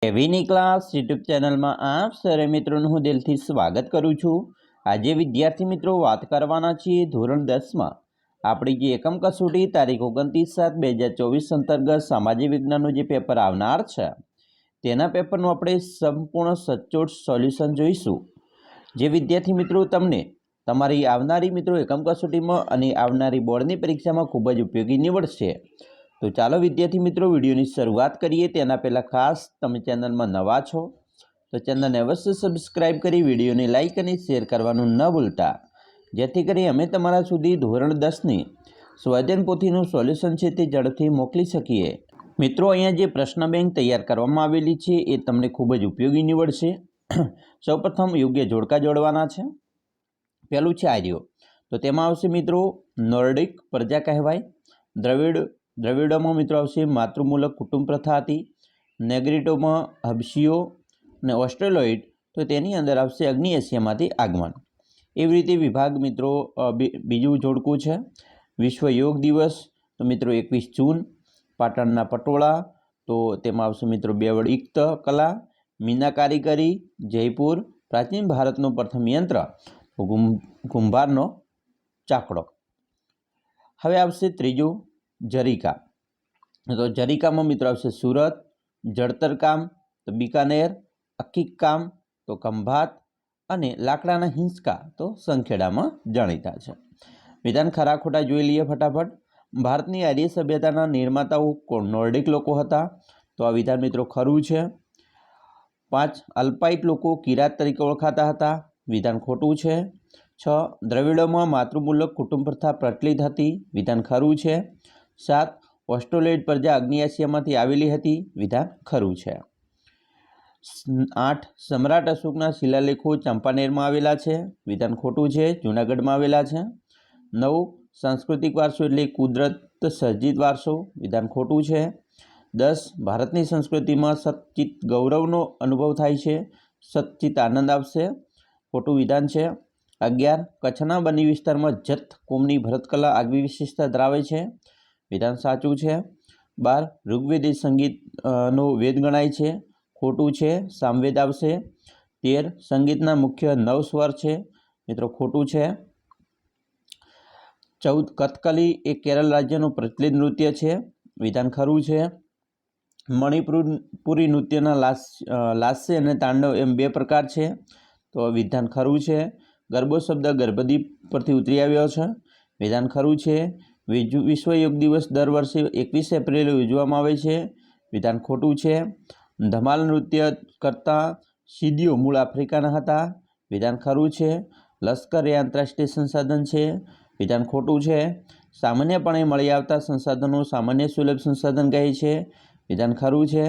એવીની class YouTube ચેનલમાં આપ સરે મિત્રોનું હું દિલથી સ્વાગત કરું છું। આજે વિદ્યાર્થી મિત્રો વાત કરવાના છીએ ધોરણ 10માં આપણી જે એકમ કસોટી તારીખ 29/7/2024 અંતર્ગત સામાજિક વિજ્ઞાનનું જે પેપર આવનાર છે તેના પેપરનું આપણે સંપૂર્ણ સચોટ સોલ્યુશન જોઈશું। જે વિદ્યાર્થી મિત્રો તમને તમારી આવનારી મિત્રો એકમ કસોટીમાં અને આવનારી બોર્ડની પરીક્ષામાં ખૂબ જ ઉપયોગી નીવડશે। તો ચાલો વિદ્યાર્થી મિત્રો વિડીયોની શરૂઆત કરીએ। તેના પહેલાં ખાસ તમે ચેનલમાં નવા છો તો ચેનલને અવશ્ય સબસ્ક્રાઇબ કરી વિડીયોને લાઇક અને શેર કરવાનું ન ભૂલતા, જેથી કરી અમે તમારા સુધી ધોરણ 10ની સ્વાધ્યાયન પોથીનું સોલ્યુશન છે તે ઝડપથી મોકલી શકીએ। મિત્રો અહીંયા જે પ્રશ્ન બેંક તૈયાર કરવામાં આવેલી છે એ તમને ખૂબ જ ઉપયોગી નીવડશે। સૌપ્રથમ યોગ્ય જોડકા જોડવાના છે। પહેલું છે આર્યો, તો તેમાં આવશે મિત્રો નોર્ડિક પ્રજા કહેવાય। દ્રવિડોમાં મિત્રો આવશે માતૃમૂલક કુટુંબ પ્રથા હતી। નેગ્રીટોમાં હબશીઓ અને ઓસ્ટ્રેલોઇડ તો તેની અંદર આવશે અગ્નિ એશિયામાંથી આગમન। એવી રીતે વિભાગ મિત્રો બીજું જોડકું છે વિશ્વ યોગ દિવસ, તો મિત્રો 21 જૂન। પાટણના પટોળા, તો તેમાં આવશે મિત્રો બેવડયુક્ત કલા। મીના કારીગરી, જયપુર। પ્રાચીન ભારતનું પ્રથમ યંત્ર કુંભારનો ચાકડો। હવે આવશે ત્રીજું જરીકા, તો જરીકામાં મિત્રો આવશે સુરત। જડતર કામ તો બીકાનેર। અકીક કામ તો ખંભાત અને લાકડાના હિંચકા તો સંખેડામાં જાણીતા છે। વિધાન ખરા ખોટા જોઈ લઈએ ફટાફટ। ભારતની આર્ય સભ્યતાના નિર્માતાઓ કોણ? નોર્ડિક લોકો હતા, તો આ વિધાન મિત્રો ખરું છે। 5 અલ્પાઇટ લોકો કિરાત તરીકે ઓળખાતા હતા, વિધાન ખોટું છે। 6 દ્રવિડોમાં માતૃમૂલક કુટુંબ પ્રથા પ્રચલિત હતી, વિધાન ખરું છે। 7 ઓસ્ટ્રેલોઇડ પ્રજા અગ્નિ એશિયામાંથી આવેલી હતી, વિધાન ખરું છે। 8 સમ્રાટ અશોકના શિલાલેખો ચાંપાનેરમાં આવેલા છે, વિધાન ખોટું છે, જૂનાગઢમાં આવેલા છે। 9 સાંસ્કૃતિક વારસો એટલે કુદરત સર્જિત વારસો, વિધાન ખોટું છે। 10 ભારતની સંસ્કૃતિમાં સચ્ચિત ગૌરવનો અનુભવ થાય છે, સચ્ચિત આનંદ આવશે, ખોટું વિધાન છે। 11 કચ્છના બન્ની વિસ્તારમાં જત કોમની ભરતકલા આગવી વિશેષતા ધરાવે છે, વિધાન સાચું છે। 12 ઋગ્વેદ એ સંગીતનો વેદ ગણાય છે, ખોટું છે, સામવેદ આવશે। 13 સંગીતના મુખ્ય 9 સ્વર છે, મિત્રો ખોટું છે। 14 કથકલી એ કેરળ રાજ્યનું પ્રચલિત નૃત્ય છે, વિધાન ખરું છે। મણિપુરી નૃત્યના લાસ્ય અને તાંડવ એમ 2 પ્રકાર છે, તો વિધાન ખરું છે। ગરબો શબ્દ ગર્ભદીપ પરથી ઉતરી આવ્યો છે, વિધાન ખરું છે। વિશ્વ યોગ દિવસ દર વર્ષે 21 એપ્રિલે ઉજવવામાં આવે છે, વિધાન ખોટું છે। ધમાલ નૃત્ય કરતા સિદીઓ મૂળ આફ્રિકાના હતા, વિધાન ખરું છે। લશ્કર એ આંતરરાષ્ટ્રીય સંસાધન છે, વિધાન ખોટું છે। સામાન્યપણે મળી આવતા સંસાધનો સામાન્ય સુલભ સંસાધન કહે છે, વિધાન ખરું છે।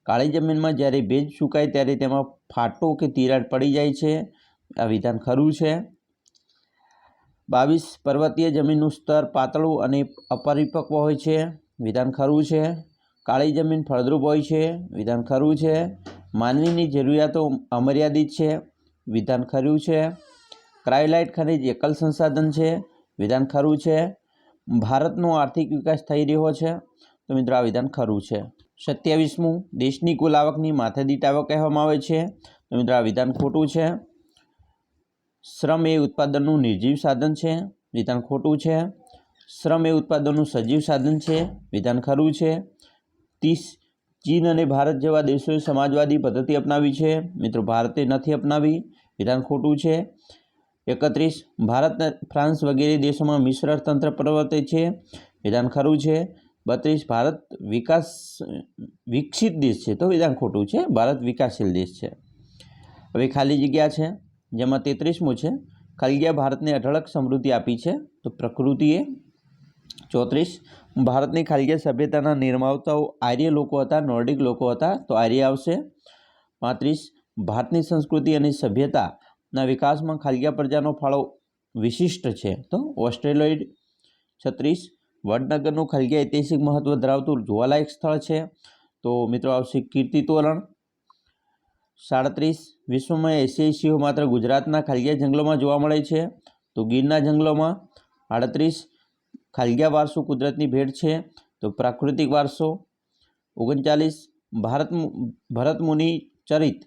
કાળી જમીનમાં જ્યારે ભેજ સુકાય ત્યારે તેમાં ફાટો કે તિરાડ પડી જાય છે, આ વિધાન ખરું છે। 22 પર્વતીય જમીનનું સ્તર પાતળું અને અપરિપક્વ હોય છે, વિધાન ખરું છે। કાળી જમીન ફળદ્રુપ હોય છે, વિધાન ખરું છે। માનવીની જરૂરિયાતો અમર્યાદિત છે, વિધાન ખરું છે। ક્રાયોલાઇટ ખનિજ એકલ સંસાધન છે, વિધાન ખરું છે। ભારતનો આર્થિક વિકાસ થઈ રહ્યો છે, તો મિત્રો આ વિધાન ખરું છે। 27મું દેશની કુલ આવકની માથાદીઠ આવક કહેવામાં આવે છે, તો મિત્રો આ વિધાન ખોટું છે। શ્રમ એ ઉત્પાદનનું નિર્જીવ સાધન છે, વિધાન ખોટું છે। શ્રમ એ ઉત્પાદનનું સજીવ સાધન છે, વિધાન ખરું છે। 30 ચીન અને ભારત જેવા દેશોએ સમાજવાદી પદ્ધતિ અપનાવી છે, મિત્રો ભારતે નથી અપનાવી, વિધાન ખોટું છે। 31 ભારત ફ્રાન્સ વગેરે દેશોમાં મિશ્ર અર્થતંત્ર પ્રવર્તે છે, વિધાન ખરું છે। 32 ભારત વિકસિત દેશ છે, તો વિધાન ખોટું છે, ભારત વિકાસશીલ દેશ છે। હવે ખાલી જગ્યા છે, જેમાં 33મું છે ખાલગીયા ભારતને અઢળક સમૃદ્ધિ આપી છે, તો પ્રકૃતિએ। 34 ભારતની ખાલગીયા સભ્યતાના નિર્માતાઓ આર્ય લોકો હતા, નોર્ડિક લોકો હતા, તો આર્ય આવશે। 35 ભારતની સંસ્કૃતિ અને સભ્યતાના વિકાસમાં ખાલગીયા પ્રજાનો ફાળો વિશિષ્ટ છે, તો ઓસ્ટ્રેલોઇડ। 36 વડનગરનું ખાલગીયા ઐતિહાસિક મહત્વ ધરાવતું જોવાલાયક સ્થળ છે, તો મિત્રો આવશે કીર્તિ તોરણ। 37 વિશ્વમાં એશિયાઈ સિંહો માત્ર ગુજરાતના ખાલગીયા જંગલોમાં જોવા મળે છે, તો ગીરના જંગલોમાં। 38 ખાલગીયા વારસો કુદરતની ભેટ છે, તો પ્રાકૃતિક વારસો। 39 ભરતમુનિ ચરિત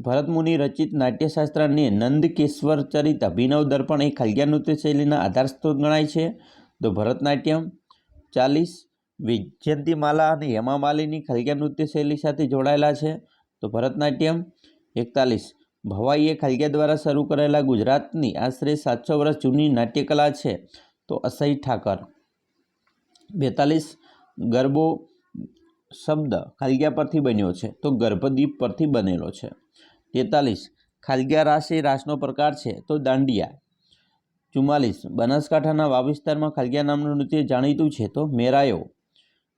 ભરતમુનિ રચિત નાટ્યશાસ્ત્રને નંદકેશ્વર ચરિત અભિનવ દર્પણ એ ખલગ્યા નૃત્ય શૈલીના આધાર સ્ત્રોત ગણાય છે તો ભરતનાટ્યમ. 40 વૈજયંતીમાલા અને હેમામાલિની ખલગ્યા નૃત્ય શૈલી સાથે જોડાયેલા છે તો ભરતનાટ્યમ. 41 ભવાઈએ ખલગ્યા દ્વારા શરૂ કરેલા ગુજરાતની આશરે 700 વર્ષ જૂની નાટ્યકલા છે તો અસહ્ય ઠાકર. 42 ગરબો શબ્દ ખલગ્યા પરથી બન્યો છે તો ગર્ભદીપ પરથી બનેલો છે. 43 ખલગ્યા રાસ એ રાસનો પ્રકાર છે તો દાંડિયા. 44 બનાસકાંઠાના વાવ વિસ્તારમાં ખલગ્યા નામનું નૃત્ય જાણીતું છે તો મેરાયો.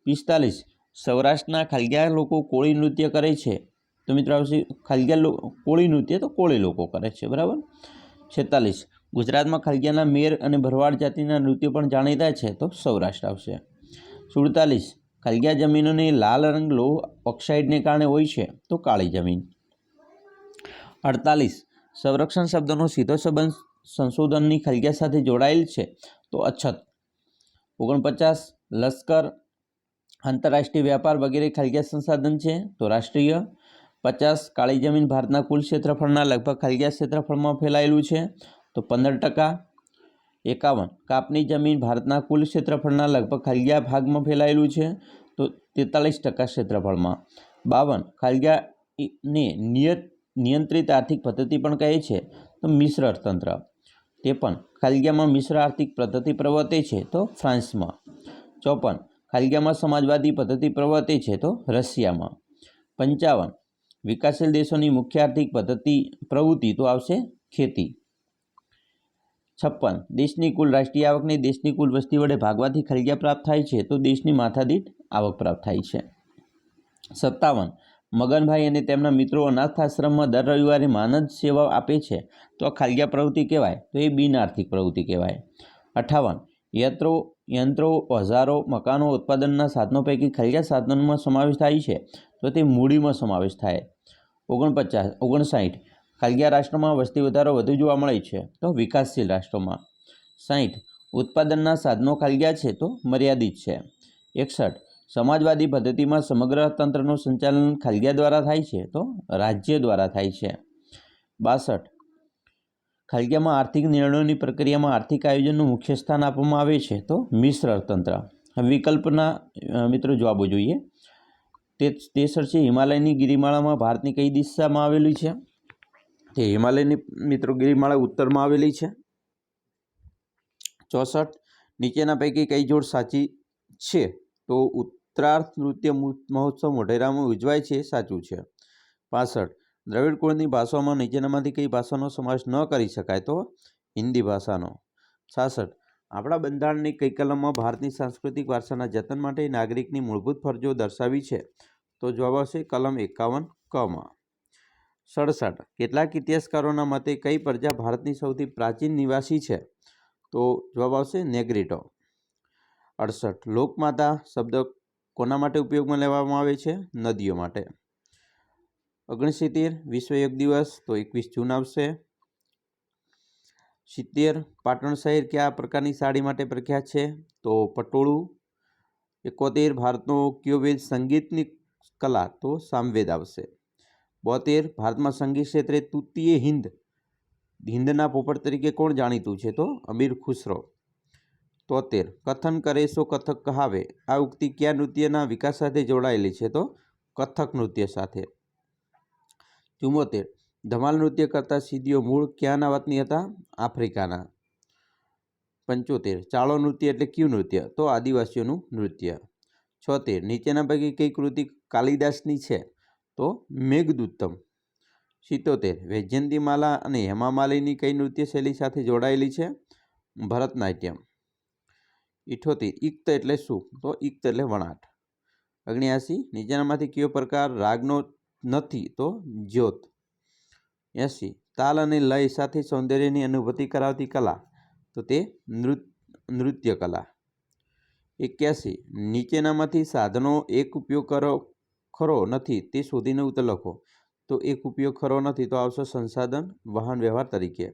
45 સૌરાષ્ટ્રના ખલગ્યા લોકો કોળી નૃત્ય કરે છે તો મિત્રો આવશે ખલગ્યા કોળી નૃત્ય તો કોળી લોકો કરે છે, બરાબર. 46 ગુજરાતમાં ખલગ્યાના મેર અને ભરવાડ જાતિના નૃત્યો પણ જાણીતા છે તો સૌરાષ્ટ્ર આવશે. 47 ખલગ્યા જમીનોની લાલ રંગ લોહ ઓક્સાઇડને કારણે હોય છે તો કાળી જમીન. 48 સંરક્ષણ શબ્દનો સીધો સંબંધ સંશોધનની ખલગ્યા સાથે જોડાયેલ છે તો અછત. 49 લશ્કર, આંતરરાષ્ટ્રીય વ્યાપાર વગેરે ખલગ્યા સંસાધન છે તો રાષ્ટ્રીય. 50 કાળી જમીન ભારતના કુલ ક્ષેત્રફળના લગભગ ખલગ્યા ક્ષેત્રફળમાં ફેલાયેલું છે તો 15%. 51 કાપની જમીન ભારતના કુલ ક્ષેત્રફળના લગભગ ખલગ્યા ભાગમાં ફેલાયેલું છે તો 43% ક્ષેત્રફળમાં. 52 ખલગ્યાને નિયંત્રિત આર્થિક પદ્ધતિ પણ કહે છે તો મિશ્ર અર્થતંત્ર. 53 ખલગ્યામાં મિશ્ર આર્થિક પદ્ધતિ પ્રવર્તે છે તો ફ્રાન્સમાં. 54 ખલગ્યામાં સમાજવાદી પદ્ધતિ પ્રવર્તે છે તો રશિયામાં. 55 વિકાસશીલ દેશોની મુખ્ય આર્થિક પ્રવૃત્તિ તો આવશે ખેતી. 56 દેશની કુલ રાષ્ટ્રીય આવકને દેશની કુલ વસ્તી વડે ભાગવાથી ખલગ્યા પ્રાપ્ત થાય છે તો દેશની માથાદીઠ આવક પ્રાપ્ત થાય છે. 57 મગનભાઈ અને તેમના મિત્રો અનાથાશ્રમમાં દર રવિવારે માનદ સેવા આપે છે તો આ ખલગ્યા પ્રવૃત્તિ કહેવાય તો એ બિન આર્થિક પ્રવૃત્તિ કહેવાય. 58 યંત્રો ઓજારો મકાનો ઉત્પાદનના સાધનો પૈકી ખલગ્યા સાધનોમાં સમાવેશ થાય છે તો તે મૂડીમાં સમાવેશ થાય. 59 ખલગ્યા રાષ્ટ્રોમાં વસ્તી વધારો વધુ જોવા મળે છે તો વિકાસશીલ રાષ્ટ્રોમાં. 60 ઉત્પાદનના સાધનો ખલગ્યા છે તો મર્યાદિત છે. 61 સમાજવાદી પદ્ધતિમાં સમગ્ર તંત્રનું સંચાલન ખલગ્યા દ્વારા થાય છે તો રાજ્ય દ્વારા થાય છે. 62 ખલગ્યામાં આર્થિક નિર્ણયોની પ્રક્રિયામાં આર્થિક આયોજનનું મુખ્ય સ્થાન આપવામાં આવે છે તો મિશ્ર અર્થતંત્ર. વિકલ્પના મિત્રો જવાબો જોઈએ. 63 છે હિમાલયની ગિરિમાળામાં ભારતની કઈ દિશામાં આવેલી છે તે હિમાલયની મિત્રો ગિરિમાળા ઉત્તરમાં આવેલી છે. 64 નીચેના પૈકી કઈ જોડ સાચી છે તો ઉત્તરાર્થ નૃત્ય મહોત્સવ મોઢેરામાં ઉજવાય છે, સાચું છે. 65 દ્રવિડ કુળની ભાષાઓમાં નીચેનામાંથી કઈ ભાષાનો સમાવેશ ન કરી શકાય તો હિન્દી ભાષાનો. 66 આપણા બંધારણની કઈ કલમમાં ભારતની સાંસ્કૃતિક વારસાના જતન માટે નાગરિકની મૂળભૂત ફરજો દર્શાવી છે તો જવાબ આવશે કલમ 51 કમાં. 67 કેટલાક ઇતિહાસકારોના મતે કઈ પ્રજા ભારતની સૌથી પ્રાચીન નિવાસી છે તો જવાબ આવશે નેગ્રીટો. 68 લોકમાતા શબ્દ કોના માટે ઉપયોગમાં લેવામાં આવે છે નદીઓ માટે. 69 વિશ્વ યોગ દિવસ તો 21 જૂન આવશે. 70 પાટણ શહેર કયા પ્રકારની સાડી માટે પ્રખ્યાત છે તો પટોળું. 71 ભારતનો કયો વેદ સંગીતની કલા તો સામવેદ આવશે. 72 ભારતમાં સંગીત ક્ષેત્રે તૃતીય હિંદના પોપટ તરીકે કોણ જાણીતું છે તો અમીર ખુસરો. 73 કથન કરે સો કથક કહાવે આ ઉક્તિ કયા નૃત્યના વિકાસ સાથે જોડાયેલી છે તો કથક નૃત્ય સાથે. 74 ધમાલ નૃત્ય કરતા સિદ્ધિઓ મૂળ ક્યાંના વતની હતા આફ્રિકાના. 75 ચાળો નૃત્ય એટલે કયું નૃત્ય તો આદિવાસીઓનું નૃત્ય. 76 નીચેના પૈકી કઈ કૃતિ કાલિદાસની છે તો મેઘદૂતમ. 77 વૈજયંતીમાલા અને હેમામાલિની કઈ નૃત્ય શૈલી સાથે જોડાયેલી છે ભરતનાટ્યમ. 78 ઇક્ત એટલે શું તો ઇક્ત એટલે વણાટ. 79 નીચેનામાંથી કયો પ્રકાર રાગનો નથી તો જ્યોત. 80 તાલ અને લય સાથે સૌંદર્યની અનુભૂતિ કરાવતી કલા તો તે નૃત્ય કલા. 81 નીચેનામાંથી સાધનો એક ઉપયોગ ખરો નથી તે શોધીને ઉત્તર લખો તો એક ઉપયોગ ખરો નથી તો આવશે સંસાધન વાહન વ્યવહાર તરીકે.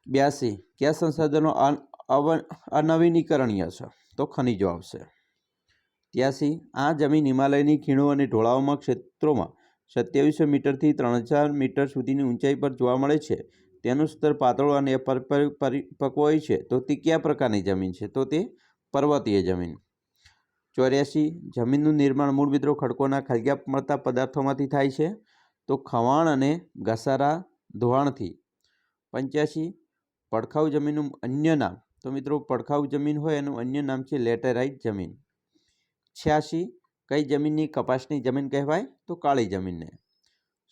82 કયા સંસાધનો અનવીનીકરણીય છે તો ખનિજો આવશે. 83 આ જમીન હિમાલયની ખીણો અને ઢોળાવમાં ક્ષેત્રોમાં 2700 મીટરથી 3000 મીટર સુધીની ઊંચાઈ પર જોવા મળે છે. તેનું સ્તર પાતળો અને પરિપક્વ હોય છે. તો તે કયા પ્રકારની જમીન છે? તો તે પર્વતીય જમીન. 84 જમીનનું નિર્માણ મૂળ મિત્રો ખડકોના ખાલ્યા મળતા પદાર્થોમાંથી થાય છે. તો ખવાણ અને ઘસારા ધોવાણથી. 85 પડખાઉ જમીનનું અન્ય નામ. તો મિત્રો પડખાઉ જમીન હોય એનું અન્ય નામ છે લેટેરાઇટ જમીન. 86 કઈ જમીનની કપાસની જમીન કહેવાય? તો કાળી જમીનને.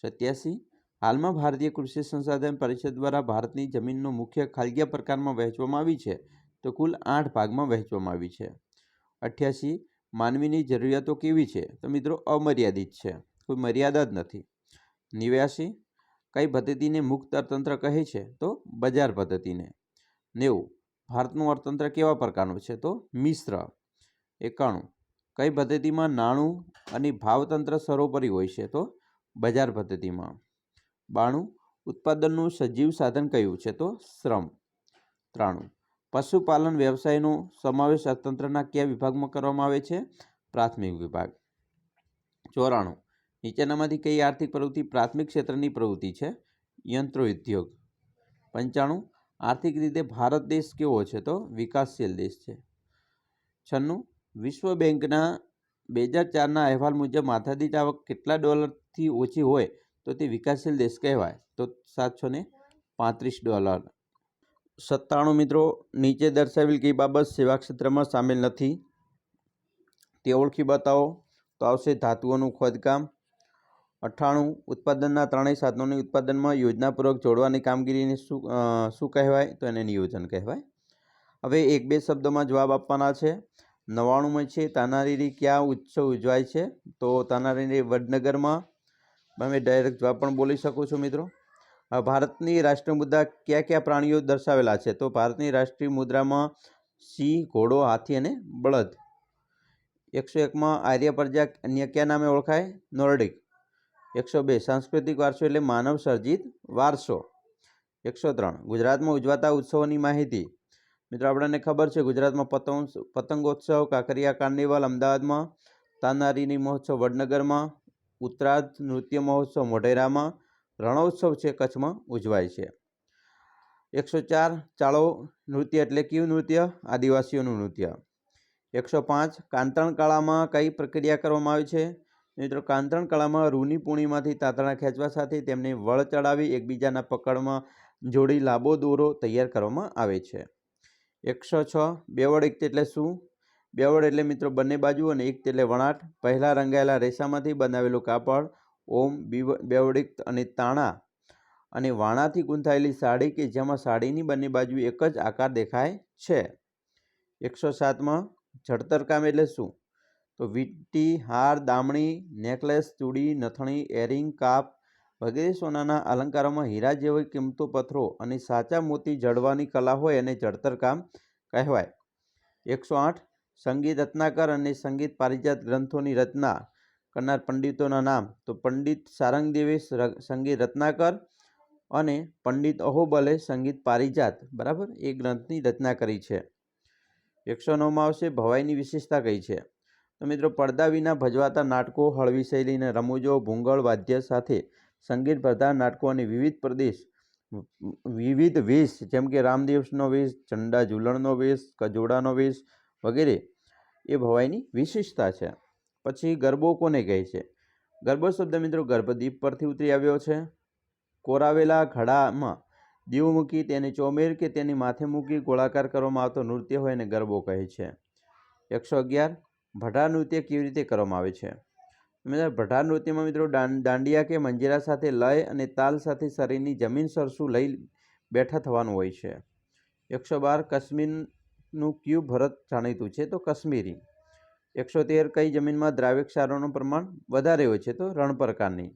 87 હાલમાં ભારતીય કૃષિ સંસાધન પરિષદ દ્વારા ભારતની જમીનનો મુખ્ય ખાલ્યા પ્રકારમાં વહેંચવામાં આવી છે. તો કુલ 8 ભાગમાં વહેંચવામાં આવી છે. 88 માનવીની જરૂરિયાતો કેવી છે? તો મિત્રો અમર્યાદિત છે, કોઈ મર્યાદા જ નથી. 89 કઈ પદ્ધતિને મુક્ત અર્થતંત્ર કહે છે? તો બજાર પદ્ધતિને. 90 ભારતનું અર્થતંત્ર કેવા પ્રકારનું છે? તો મિશ્ર. 91 કઈ પદ્ધતિમાં નાણું અને ભાવતંત્ર સર્વોપરી હોય છે? તો બજાર પદ્ધતિમાં. 92 ઉત્પાદનનું સજીવ સાધન કયું છે? તો શ્રમ. 93 પશુપાલન વ્યવસાયનો સમાવેશ અર્થતંત્રના કયા વિભાગમાં કરવામાં આવે છે? પ્રાથમિક વિભાગ. 94 નીચેનામાંથી કઈ આર્થિક પ્રવૃત્તિ પ્રાથમિક ક્ષેત્રની પ્રવૃત્તિ છે? યંત્રો ઉદ્યોગ. 95 આર્થિક રીતે ભારત દેશ કેવો છે? તો વિકાસશીલ દેશ છે. 96 વિશ્વ બેંકના 2004ના અહેવાલ મુજબ માથાદીઠ આવક કેટલા ડોલરથી ઓછી હોય તો તે વિકાસશીલ દેશ કહેવાય? તો $735. 97 મિત્રો નીચે દર્શાવેલ કઈ બાબત સેવા ક્ષેત્રમાં સામેલ નથી? તે ઓળખી બતાવો. તો આવશે ધાતુઓનું ખોદકામ. 98 ઉત્પાદનના ત્રણેય સાધનોની ઉત્પાદનમાં યોજનાપૂર્વક જોડવાની કામગીરીને શું કહેવાય? તો એને નિયોજન કહેવાય. હવે એક બે શબ્દોમાં જવાબ આપવાના છે. 99 છે તાનારીરી કયા ઉત્સવ ઉજવાય છે? તો તાનારીરી વડનગરમાં. તમે ડાયરેક્ટ જવાબ પણ બોલી શકો છો મિત્રો. ભારતની રાષ્ટ્રીય મુદ્રા કયા કયા પ્રાણીઓ દર્શાવેલા છે? તો ભારતની રાષ્ટ્રીય મુદ્રામાં સિંહ, ઘોડો, હાથી અને બળદ. 101માં આર્ય પ્રજા અન્ય કયા નામે ઓળખાય? નોર્ડિક. 102 સાંસ્કૃતિક વારસો એટલે માનવ સર્જિત વારસો. 103 ગુજરાતમાં ઉજવાતા ઉત્સવોની માહિતી. મિત્રો આપણને ખબર છે ગુજરાતમાં પતંગોત્સવ, કાંકરિયા કાર્નિવલ અમદાવાદમાં, તાનારીરી મહોત્સવ વડનગરમાં, ઉત્તરાર્ધ નૃત્ય મહોત્સવ મોઢેરામાં, રણોત્સવ છે કચ્છમાં ઉજવાય છે. 104 ચાળો નૃત્ય એટલે કયું નૃત્ય? આદિવાસીઓનું નૃત્ય. 105 કાંતણ કળામાં કઈ પ્રક્રિયા કરવામાં આવે છે? મિત્રો કાંતણ કળામાં રૂની પૂણીમાંથી તાંતણા ખેંચવા સાથે તેમને વળ ચડાવી એકબીજાના પકડમાં જોડી લાંબો દોરો તૈયાર કરવામાં આવે છે. 106 બેવડ એકત એટલે શું? બેવડ એટલે મિત્રો બંને બાજુ અને એકત એટલે વણાટ. પહેલા રંગાયેલા રેસામાંથી બનાવેલું કાપડ. ઓમ બેવડિક્ત અને તાણા અને વાણાથી ગૂંથાયેલી સાડી કે જેમાં સાડીની બંને બાજુ એક જ આકાર દેખાય છે. 107માં જડતર કામ એટલે શું? તો વીંટી, હાર, દામણી, નેકલેસ, ચૂડી, નથણી, એરિંગ, કાપ વગેરે સોનાના અલંકારોમાં હીરા જેવા કિંમતો પથ્થરો અને સાચા મોતી જડવાની કલા હોય અને જડતર કામ કહેવાય. 108 સંગીત રત્નાકર અને સંગીત પારિજાત ગ્રંથોની રચના કરનાર પંડિતોના નામ. તો પંડિત સારંગદેવે સંગીત રત્નાકર અને પંડિત અહોબલે સંગીત પારિજાત બરાબર એ ગ્રંથની રચના કરી છે. 109માં આવશે ભવાઈની વિશેષતા કઈ છે? તો મિત્રો પડદા વિના ભજવાતા નાટકો, હળવી શૈલીના રમૂજો, ભૂંગળ વાદ્ય સાથે સંગીત પ્રધાન નાટકો અને વિવિધ વેશ જેમ કે રામદેવનો વેશ, ચંડા ઝૂલણનો વેશ, કજોડાનો વેશ વગેરે એ ભવાઈની વિશેષતા છે. પછી ગરબો કોને કહે છે? ગરબો શબ્દ મિત્રો ગર્ભદીપ પરથી ઉતરી આવ્યો છે. કોરાવેલા ઘડામાં દીવ મૂકી તેને ચોમેર કે તેની માથે મૂકી ગોળાકાર કરવામાં આવતો નૃત્ય હોય એને ગરબો કહે છે. 111 ભટાર નૃત્ય કેવી રીતે કરવામાં આવે છે? ભટાર નૃત્યમાં મિત્રો દાંડિયા કે મંજીરા સાથે લય અને તાલ સાથે શરીરની જમીન સરસું લઈ બેઠા થવાનું હોય છે. 112 કાશ્મીરનું કયું ભરત જાણીતું છે? તો કાશ્મીરી. 113 કઈ જમીનમાં દ્રાવ્ય ક્ષારોનું પ્રમાણ વધારે હોય છે? તો રણ પ્રકારની.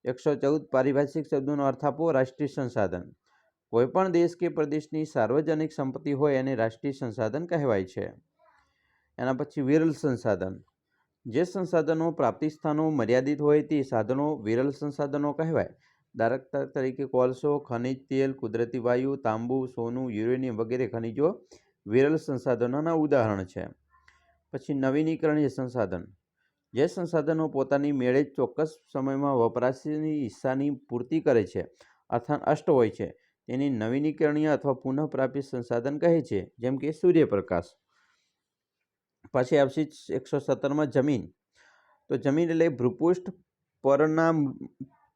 114 પારિભાષિક શબ્દોનો અર્થ આપો. રાષ્ટ્રીય સંસાધન. કોઈપણ દેશ કે પ્રદેશની સાર્વજનિક સંપત્તિ હોય એને રાષ્ટ્રીય સંસાધન કહેવાય છે. એના પછી વિરલ સંસાધન. જે સંસાધનો પ્રાપ્તિ સ્થાનો મર્યાદિત હોય તે સાધનો વિરલ સંસાધનો કહેવાય. દાખલા તરીકે કોલસો, ખનિજ તેલ, કુદરતી વાયુ, તાંબુ, સોનું, યુરેનિયમ વગેરે ખનિજો વિરલ સંસાધનોના ઉદાહરણ છે. પછી નવીનીકરણીય સંસાધન, જે સંસાધનો પોતાની મેળે જ ચોક્કસ સમયમાં વપરાશની હિસ્સાની પૂર્તિ કરે છે અર્થાત અષ્ટ હોય છે તેની નવીનીકરણીય અથવા પુનઃપ્રાપ્ય સંસાધન કહે છે, જેમ કે સૂર્યપ્રકાશ. પછી આવશે 117માં જમીન. તો જમીન એટલે ભૂપૃષ્ઠ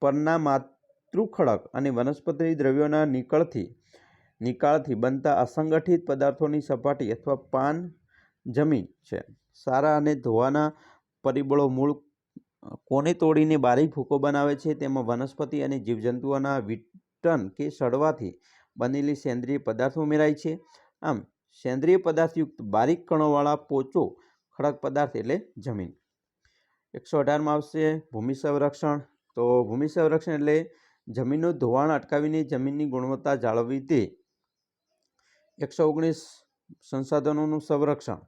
પરના માતૃખડક અને વનસ્પતિ દ્રવ્યોના નિકાળથી બનતા અસંગઠિત પદાર્થોની સપાટી અથવા પાન જમીન છે. સારા અને ધોવાના પરિબળો મૂળ કોને તોડીને બારીક ભૂકો બનાવે છે. તેમાં વનસ્પતિ અને જીવજંતુઓના વિઘટન કે સડવાથી બનેલી સેન્દ્રિય પદાર્થો ઉમેરાય છે. આમ સેન્દ્રિય પદાર્થયુક્ત બારીક કણોવાળા પોચો ખડક પદાર્થ એટલે જમીન. 118માં આવશે ભૂમિ સંરક્ષણ. તો ભૂમિ સંરક્ષણ એટલે જમીનનું ધોવાણ અટકાવીને જમીનની ગુણવત્તા જાળવવી તે. 119 સંસાધનોનું સંરક્ષણ.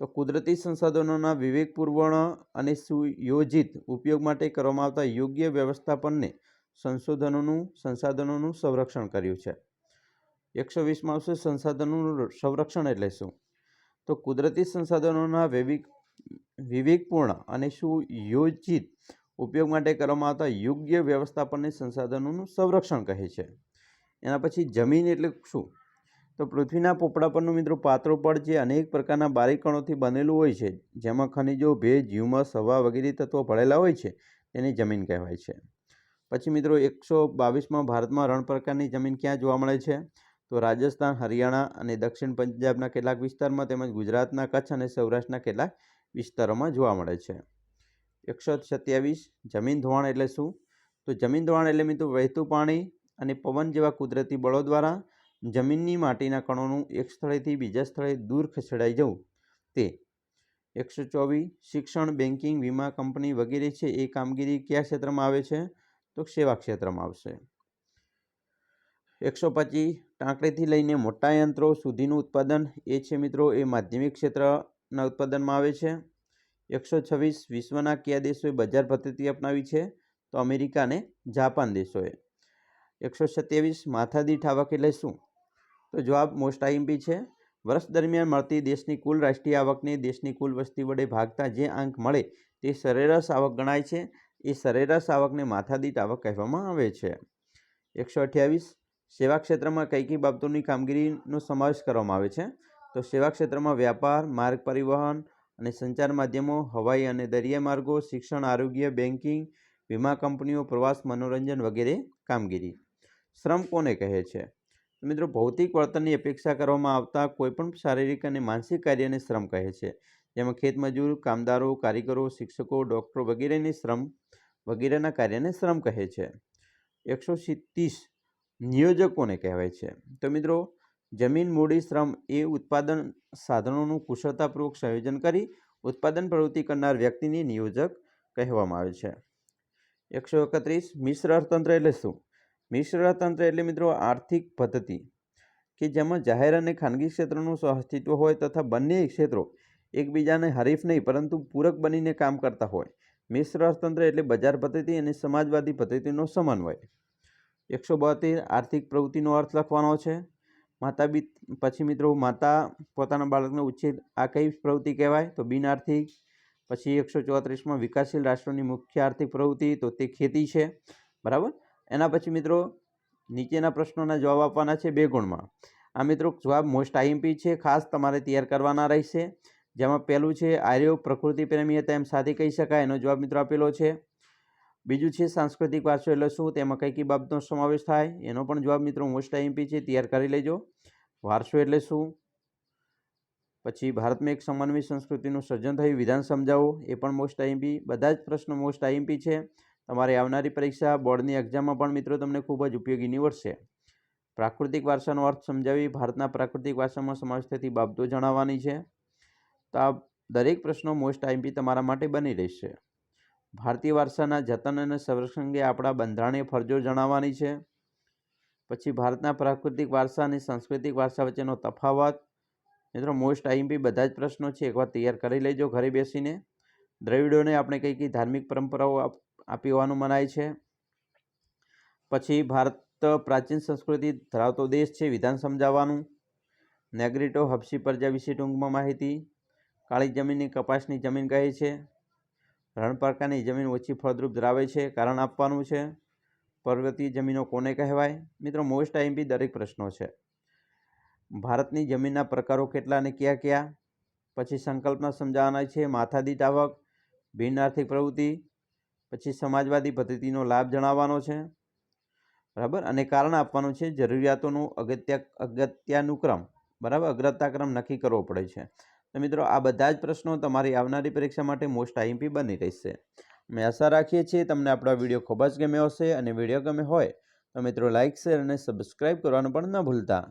તો કુદરતી સંસાધનોના વિવેકપૂર્ણ અને સુયોજિત ઉપયોગ માટે કરવામાં આવતા યોગ્ય વ્યવસ્થાપનને સંસાધનોનું સંરક્ષણ કર્યું છે. 120માં આવશે સંસાધનોનું સંરક્ષણ એટલે શું? તો કુદરતી સંસાધનોના વિવેકપૂર્ણ અને સુયોજિત ઉપયોગ માટે કરવામાં આવતા યોગ્ય વ્યવસ્થાપનને સંસાધનોનું સંરક્ષણ કહે છે. એના પછી જમીન એટલે શું? તો પૃથ્વીના પોપડા પરનું મિત્રો પાતળું પડ જે અનેક પ્રકારના બારીક કણોથી બનેલું હોય છે, જેમાં ખનિજો, ભેજ, હ્યુમસ, હવા વગેરે તત્વો ભળેલા હોય છે, તેને જમીન કહેવાય છે. પછી મિત્રો 122માં ભારતમાં રણ પ્રકારની જમીન ક્યાં જોવા મળે છે? તો રાજસ્થાન, હરિયાણા અને દક્ષિણ પંજાબના કેટલાક વિસ્તારમાં તેમજ ગુજરાતના કચ્છ અને સૌરાષ્ટ્રના કેટલાક વિસ્તારોમાં જોવા મળે છે. 127 જમીન ધોવાણ એટલે શું? તો જમીન ધોવાણ એટલે મિત્રો વહેતું પાણી અને પવન જેવા કુદરતી બળો દ્વારા જમીનની માટીના કણોનું એક સ્થળેથી બીજા સ્થળે દૂર ખસેડાઈ જવું તે. 124 શિક્ષણ, બેન્કિંગ, વીમા કંપની વગેરે છે એ કામગીરી કયા ક્ષેત્રમાં આવે છે? તો સેવા ક્ષેત્રમાં આવશે. 125 ટાંકણીથી લઈને મોટા યંત્રો સુધીનું ઉત્પાદન એ છે મિત્રો એ માધ્યમિક ક્ષેત્રના ઉત્પાદનમાં આવે છે. 126 વિશ્વના કયા દેશોએ બજાર પદ્ધતિ અપનાવી છે? તો અમેરિકા અને જાપાન દેશોએ. 127 માથાદીઠ આવક એટલે શું? તો જવાબ મોસ્ટ આઈએમપી છે. વર્ષ દરમિયાન મળતી દેશની કુલ રાષ્ટ્રીય આવકને દેશની કુલ વસ્તી વડે ભાગતા જે આંક મળે તે સરેરાશ આવક ગણાય છે. એ સરેરાશ આવકને માથાદીઠ આવક કહેવામાં આવે છે. 128 સેવા ક્ષેત્રમાં કઈ કઈ બાબતોની કામગીરીનો સમાવેશ કરવામાં આવે છે? તો સેવા ક્ષેત્રમાં વ્યાપાર, માર્ગ પરિવહન અને સંચાર માધ્યમો, હવાઈ અને દરિયા માર્ગો, શિક્ષણ, આરોગ્ય, બેન્કિંગ, વીમા કંપનીઓ, પ્રવાસ, મનોરંજન વગેરે કામગીરી. શ્રમ કોને કહે છે? મિત્રો ભૌતિક વળતરની અપેક્ષા કરવામાં આવતા કોઈપણ શારીરિક અને માનસિક કાર્યને શ્રમ કહે છે, જેમાં ખેતમજૂર, કામદારો, કારીગરો, શિક્ષકો, ડોક્ટરો વગેરેના કાર્યને શ્રમ કહે છે. 130 નિયોજકોને કહેવાય છે? તો મિત્રો જમીન મૂડી શ્રમ એ ઉત્પાદન સાધનોનું કુશળતાપૂર્વક સંયોજન કરી ઉત્પાદન પ્રવૃત્તિ કરનાર વ્યક્તિને નિયોજક કહેવામાં આવે છે. 131 મિશ્ર અર્થતંત્ર એટલે શું? મિશ્ર અર્થતંત્ર એટલે મિત્રો આર્થિક પદ્ધતિ કે જેમાં જાહેર અને ખાનગી ક્ષેત્રનું સહઅસ્તિત્વ હોય તથા બંને ક્ષેત્રો એકબીજાને હરીફ નહીં પરંતુ પૂરક બનીને કામ કરતા હોય. મિશ્ર અર્થતંત્ર એટલે બજાર પદ્ધતિ અને સમાજવાદી પદ્ધતિનો સમન્વય. 172 આર્થિક પ્રવૃત્તિનો અર્થ લખવાનો છે. પછી મિત્રો માતા પોતાના બાળકનો ઉછેર આ કઈ પ્રવૃત્તિ કહેવાય? તો બિનઆર્થિક. પછી 134માં વિકાસશીલ રાષ્ટ્રોની મુખ્ય આર્થિક પ્રવૃત્તિ તો તે ખેતી છે. બરાબર. એના પછી મિત્રો નીચેના પ્રશ્નોના જવાબ આપવાના છે 2 ગુણમાં. આ મિત્રો જવાબ મોસ્ટ આઈએમપી છે, ખાસ તમારે તૈયાર કરવાના રહેશે. જેમાં પહેલું છે આર્યો પ્રકૃતિ પ્રેમી હતા એમ સાથે કહી શકાય, એનો જવાબ મિત્રો આપેલો છે. બીજું છે સાંસ્કૃતિક વારસો એટલે શું? તેમાં કઈ કઈ બાબતનો સમાવેશ થાય? એનો પણ જવાબ મિત્રો મોસ્ટ આઈએમપી છે, તૈયાર કરી લેજો. વારસો એટલે શું? પછી ભારતમાં એક સમન્વય સંસ્કૃતિનું સર્જન થયું, વિધાન સમજાવો, એ પણ મોસ્ટ આઈએમપી. બધા જ પ્રશ્નો મોસ્ટ આઈએમપી છે. તમારી આવનારી પરીક્ષા બોર્ડની એક્ઝામમાં પણ મિત્રો તમને ખૂબ જ ઉપયોગી નીવડશે. પ્રાકૃતિક વારસાનો અર્થ સમજાવી ભારતના પ્રાકૃતિક વારસામાં સમાવેશ થતી બાબતો જણાવવાની છે. તો આ દરેક પ્રશ્નો મોસ્ટ આઈએમપી તમારા માટે બની રહેશે. ભારતીય વારસાના જતન અને સંરક્ષણ અંગે આપણા બંધારણીય ફરજો જણાવવાની છે. પછી ભારતના પ્રાકૃતિક વારસા અને સાંસ્કૃતિક વારસા વચ્ચેનો તફાવત. મિત્રો મોસ્ટ આઈએમપી બધા જ પ્રશ્નો છે, એકવાર તૈયાર કરી લેજો ઘરે બેસીને. દ્રવિડોને આપણે કઈ કઈ ધાર્મિક પરંપરાઓ આપી હોવાનું મનાય છે. પછી ભારત પ્રાચીન સંસ્કૃતિ ધરાવતો દેશ છે, વિધાન સમજાવવાનું. નેગ્રીટો હબસી પ્રજા વિશે ટૂંકમાં માહિતી. કાળી જમીનની કપાસની જમીન કહે છે. રણ પ્રકારની જમીન ઓછી ફળદ્રુપ ધરાવે છે, કારણ આપવાનું છે. પર્વતીય જમીનો કોને કહેવાય? મિત્રો મોસ્ટ આઈએમપી દરેક પ્રશ્નો છે. ભારતની જમીનના પ્રકારો કેટલા અને કયા કયા? પછી સંકલ્પના સમજાવવાના છે. માથાદીઠ આવક, ભિન્ન આર્થિક પ્રવૃત્તિ, પછી સમાજવાદી પદ્ધતિનો લાભ જણાવવાનો છે, બરાબર, અને કારણ આપવાનું છે. જરૂરિયાતોનું અગત્યાનુક્રમ, બરાબર, અગ્રતાક્રમ નક્કી કરવો પડે છે. તો મિત્રો આ બધા જ પ્રશ્નો તમારી આવનારી પરીક્ષા માટે મોસ્ટ આઈએમપી બની રહેશે. અમે આશા રાખીએ છીએ તમને આપણો વિડીયો ખૂબ જ ગમ્યો હશે, અને વિડીયો ગમે હોય તો મિત્રો લાઇક, શેર અને સબસ્ક્રાઈબ કરવાનું પણ ન ભૂલતા.